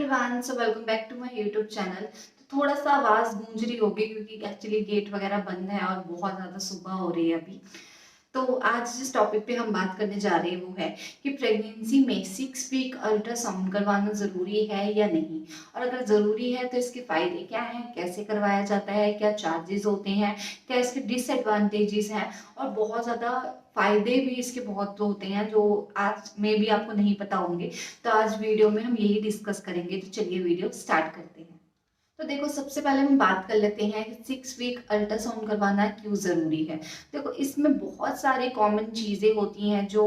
Everyone, so welcome back to my YouTube channel. तो थोड़ा सा आवाज़ गूंज रही होगी क्योंकि एक्चुअली गेट वगैरह बंद है और बहुत ज़्यादा सुबह हो रही है अभी। तो आज जिस टॉपिक पे हम बात करने जा रहे हैं वो है कि प्रेगनेंसी में 6 वीक अल्ट्रासाउंड करवाना ज़रूरी है या नहीं, और अगर ज़रूरी है तो इसके फ़ायदे क्या हैं, कैसे करवाया जाता है, क्या चार्जेस होते हैं, क्या इसके डिसएडवांटेजेस हैं, और बहुत ज़्यादा फ़ायदे भी इसके बहुत होते हैं जो आज में भी आपको नहीं पता होंगे। तो आज वीडियो में हम यही डिस्कस करेंगे। तो चलिए वीडियो स्टार्ट करते हैं। तो देखो, सबसे पहले हम बात कर लेते हैं कि 6 वीक अल्ट्रासाउंड करवाना क्यों ज़रूरी है। देखो, इसमें बहुत सारी कॉमन चीज़ें होती हैं जो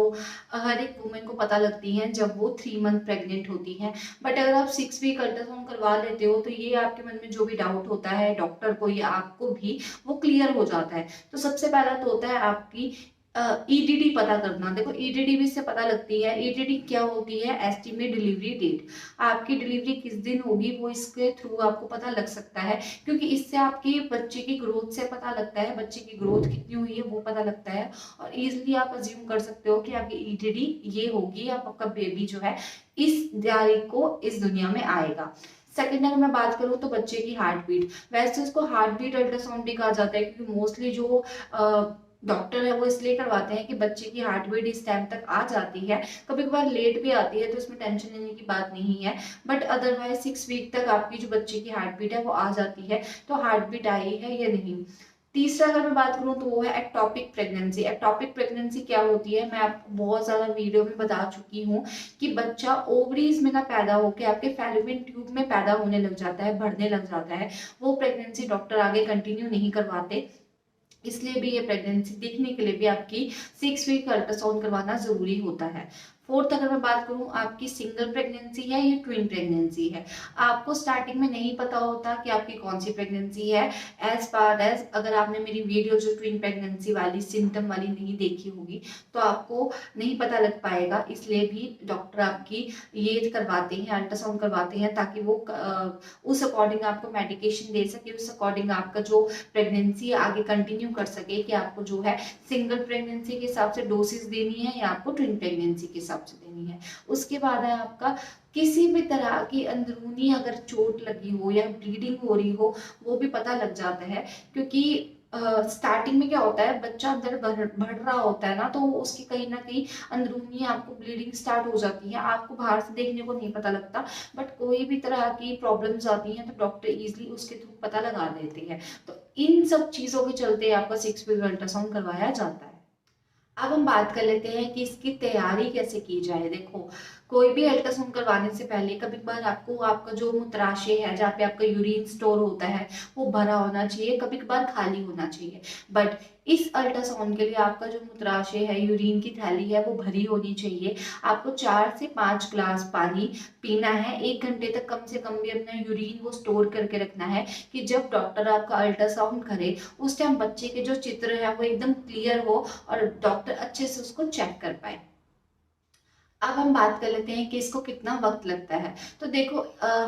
हर एक वुमेन को पता लगती हैं जब वो 3 मंथ प्रेग्नेंट होती हैं। बट अगर आप 6 वीक अल्ट्रासाउंड करवा लेते हो तो ये आपके मन में जो भी डाउट होता है डॉक्टर को या आपको भी, वो क्लियर हो जाता है। तो सबसे पहला तो होता है आपकी ईडीडी पता करना। देखो, ईडीडी भी इससे पता लगती है। ईडीडी क्या होती है? Estimate delivery date. आपकी डिलीवरी किस दिन होगी वो इसके थ्रू आपको पता लग सकता है, क्योंकि इससे आपकी बच्चे की ग्रोथ से पता लगता है, बच्चे की ग्रोथ कितनी हुई है वो पता लगता है। और इजिली आप अज्यूम कर सकते हो कि आपकी ईडीडी ये होगी, आपका बेबी जो है इस तारीख को इस दुनिया में आएगा। सेकेंड, अगर मैं बात करूँ तो बच्चे की हार्ट बीट। वैसे उसको हार्ट बीट अल्ट्रासाउंड भी कहा जाता है क्योंकि मोस्टली जो डॉक्टर है वो इसलिए करवाते हैं कि बच्चे की हार्ट बीट इस टाइम तक आ जाती है। कभी कभार लेट भी आती है तो इसमें टेंशन लेने की बात नहीं है। बट अदरवाइज 6 वीक तक आपकी जो बच्चे की हार्ट बीट है वो आ जाती है। तो हार्ट बीट आई है या नहीं। तीसरा अगर मैं बात करूं तो वो है एक्टॉपिक प्रेगनेंसी। एक्टॉपिक प्रेगनेंसी क्या होती है, मैं आपको बहुत ज्यादा वीडियो में बता चुकी हूँ कि बच्चा ओवरीज में ना पैदा होकर आपके फैलोपियन ट्यूब में पैदा होने लग जाता है, बढ़ने लग जाता है। वो प्रेगनेंसी डॉक्टर आगे कंटिन्यू नहीं करवाते, इसलिए भी ये प्रेगनेंसी देखने के लिए भी आपकी 6 वीक अल्ट्रासाउंड करवाना जरूरी होता है। फोर्थ, अगर मैं बात करूं आपकी सिंगल प्रेगनेंसी है या ट्विन प्रेगनेंसी है। आपको स्टार्टिंग में नहीं पता होता कि आपकी कौन सी प्रेगनेंसी है। एज पार्ट एज अगर आपने मेरी वीडियो जो ट्विन प्रेगनेंसी वाली सिम्टम वाली नहीं देखी होगी तो आपको नहीं पता लग पाएगा। इसलिए भी डॉक्टर आपकी ये करवाते हैं, अल्ट्रासाउंड करवाते हैं, ताकि वो उस अकॉर्डिंग आपको मेडिकेशन दे सके, उस अकॉर्डिंग आपका जो प्रेगनेंसी आगे कंटिन्यू कर सके कि आपको जो है सिंगल प्रेगनेंसी के हिसाब से डोसेस देनी है या आपको ट्विन प्रेगनेंसी के हिसाब से देनी है। उसके बाद है आपका किसी भी तरह की अंदरूनी अगर चोट लगी हो या ब्लीडिंग हो रही हो वो भी पता लग जाता है, क्योंकि स्टार्टिंग में क्या होता है, बच्चा अंदर बढ़ रहा होता है ना, तो उसकी कहीं ना कहीं अंदरूनी आपको ब्लीडिंग स्टार्ट हो जाती है। आपको बाहर से देखने को नहीं पता लगता, बट कोई भी तरह की प्रॉब्लम्स आती हैं तो डॉक्टर इजीली उसके थ्रू पता लगा देते हैं। तो इन सब चीजों के चलते आपका 6 वीक अल्ट्रासाउंड करवाया जाता है। अब हम बात कर लेते हैं कि इसकी तैयारी कैसे की जाए। देखो, कोई भी अल्ट्रासाउंड करवाने से पहले कभी कभार आपको आपका जो मूत्राशय है, जहाँ पे आपका यूरिन स्टोर होता है, वो भरा होना चाहिए, कभी कभार खाली होना चाहिए। बट इस अल्ट्रासाउंड के लिए आपका जो मूत्राशय है, यूरिन की थैली है, वो भरी होनी चाहिए। आपको 4 से 5 ग्लास पानी पीना है। 1 घंटे तक कम से कम भी अपना यूरिन वो स्टोर करके रखना है कि जब डॉक्टर आपका अल्ट्रासाउंड करे उस टाइम बच्चे के जो चित्र है वो एकदम क्लियर हो और डॉक्टर अच्छे से उसको चेक कर पाए। अब हम बात कर लेते हैं कि इसको कितना वक्त लगता है। तो देखो,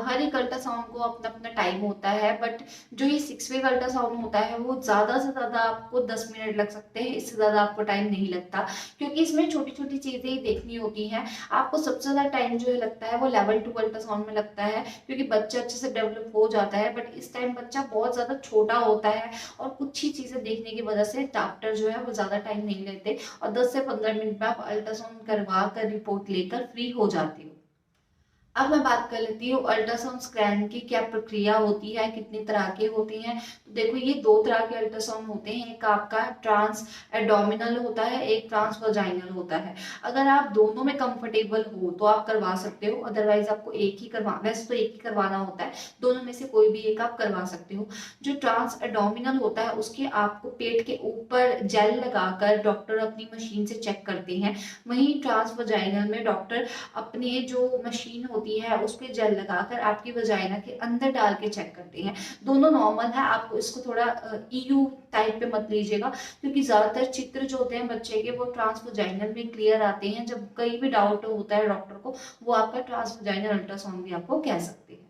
हर एक अल्ट्रासाउंड को अपना अपना टाइम होता है, बट जो ये 6 वीक अल्ट्रासाउंड होता है वो ज्यादा से ज्यादा आपको 10 मिनट लग सकते हैं, इससे ज्यादा आपको टाइम नहीं लगता, क्योंकि इसमें छोटी छोटी चीजें ही देखनी होती हैं। आपको सबसे ज्यादा टाइम जो है लगता है वो लेवल 2 अल्ट्रासाउंड में लगता है, क्योंकि बच्चा अच्छे से डेवलप हो जाता है। बट इस टाइम बच्चा बहुत ज्यादा छोटा होता है और कुछ ही चीजें देखने की वजह से डॉक्टर जो है वो ज्यादा टाइम नहीं लेते, और 10 से 15 मिनट में आप अल्ट्रासाउंड करवा कर रिपोर्ट लेकर फ्री हो जाती हो। अब मैं बात कर लेती हूँ अल्ट्रासाउंड स्कैन की क्या प्रक्रिया होती है, कितनी तरह के होते हैं। तो देखो, ये 2 तरह के अल्ट्रासाउंड होते हैं। एक आपका ट्रांस एब्डोमिनल होता है, एक ट्रांस वजाइनल होता है। अगर आप दोनों में कंफर्टेबल हो तो आप करवा सकते हो, अदरवाइज आपको एक ही करवा, वैसे तो एक ही करवाना होता है, दोनों में से कोई भी एक आप करवा सकते हो। जो ट्रांस एब्डोमिनल होता है उसके आपको पेट के ऊपर जेल लगाकर डॉक्टर अपनी मशीन से चेक करते हैं। वहीं ट्रांस वजाइनल में डॉक्टर अपने जो मशीन होती है उस पे जेल लगाकर आपकी वजाइना के अंदर डाल के चेक करते हैं। दोनों नॉर्मल है, आप इसको थोड़ा ईयू टाइप पे मत लीजिएगा, क्योंकि ज्यादातर चित्र जो होते हैं बच्चे के वो ट्रांस वजाइनल में क्लियर आते हैं। जब कहीं भी डाउट होता है डॉक्टर को, वो आपका ट्रांस वजाइनल अल्ट्रासाउंड भी आपको कह सकते हैं।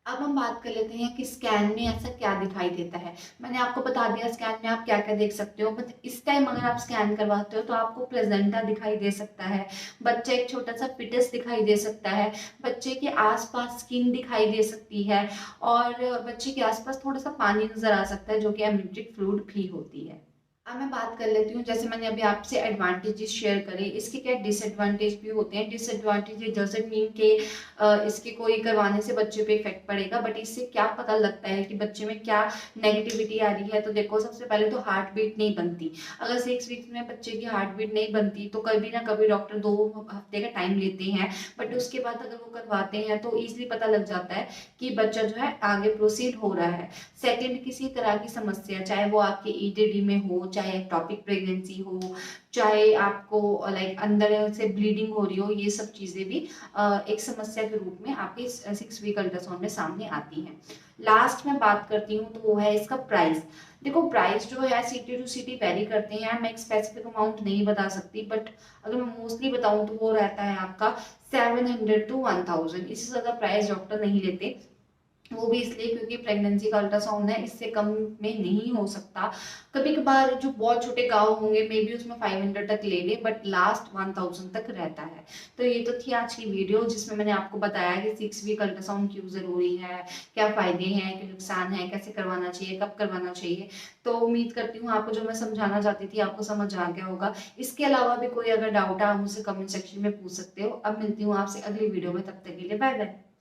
अब हम बात कर लेते हैं कि स्कैन में ऐसा क्या दिखाई देता है। मैंने आपको बता दिया स्कैन में आप क्या-क्या देख सकते हो, बट इस टाइम अगर आप स्कैन करवाते हो तो आपको प्लेज़ेंटा दिखाई दे सकता है, बच्चा एक छोटा-सा फिटस दिखाई दे सकता है, बच्चे के आस-पास स्किन दिखाई दे सकती है और बच्चे के आस-पास थोड़ा-सा पानी नज़र आ सकता है जो कि एमनियोटिक फ्लूइड भी होती है। अब मैं बात कर लेती हूँ, जैसे मैंने अभी आपसे एडवांटेजेस शेयर करे, इसके क्या डिसएडवांटेज भी होते हैं। डिसएडवांटेज डजंट मीन के इसके कोई करवाने से बच्चे पे इफेक्ट पड़ेगा, बट इससे क्या पता लगता है कि बच्चे में क्या नेगेटिविटी आ रही है। तो देखो, सबसे पहले तो हार्ट बीट नहीं बनती। अगर 6 वीक्स में बच्चे की हार्ट बीट नहीं बनती तो कभी ना कभी डॉक्टर 2 हफ्ते का टाइम लेते हैं, बट उसके बाद अगर वो करवाते हैं तो ईजिली पता लग जाता है कि बच्चा जो है आगे प्रोसीड हो रहा है। सेकंड, किसी तरह की समस्या, चाहे वो आपके ईडीडी में हो, चाहे एक्टोपिक प्रेगनेंसी हो, चाहे आपको लाइक अंदर से ब्लीडिंग हो रही हो, ये सब चीजें भी एक समस्या के रूप में आपके 6 वीक अल्ट्रासाउंड में सामने आती हैं। लास्ट में बात करती हूँ तो वो है इसका प्राइस। देखो, प्राइस जो है सिटी टू सिटी वेरी करते हैं, मैं एक स्पेसिफिक अमाउंट नहीं बता सकती, बट अगर मैं मोस्टली बताऊं तो वो रहता है आपका 700 to 1000। इससे ज्यादा प्राइस डॉक्टर नहीं लेते। वो भी इसलिए क्योंकि प्रेगनेंसी का अल्ट्रासाउंड है, इससे कम में नहीं हो सकता। कभी कभार जो बहुत छोटे गांव होंगे मे बी उसमें 500 तक ले ले, बट लास्ट 1000 तक रहता है। तो ये तो थी आज की वीडियो जिसमें मैंने आपको बताया कि 6 वीक अल्ट्रासाउंड क्यों जरूरी है, क्या फायदे हैं, क्या नुकसान है, कैसे करवाना चाहिए, कब करवाना चाहिए। तो उम्मीद करती हूँ आपको जो मैं समझाना चाहती थी आपको समझ आ गया होगा। इसके अलावा भी कोई अगर डाउट है आप मुझसे कमेंट सेक्शन में पूछ सकते हो। अब मिलती हूँ आपसे अगली वीडियो में, तब तक के लिए बाय बाय।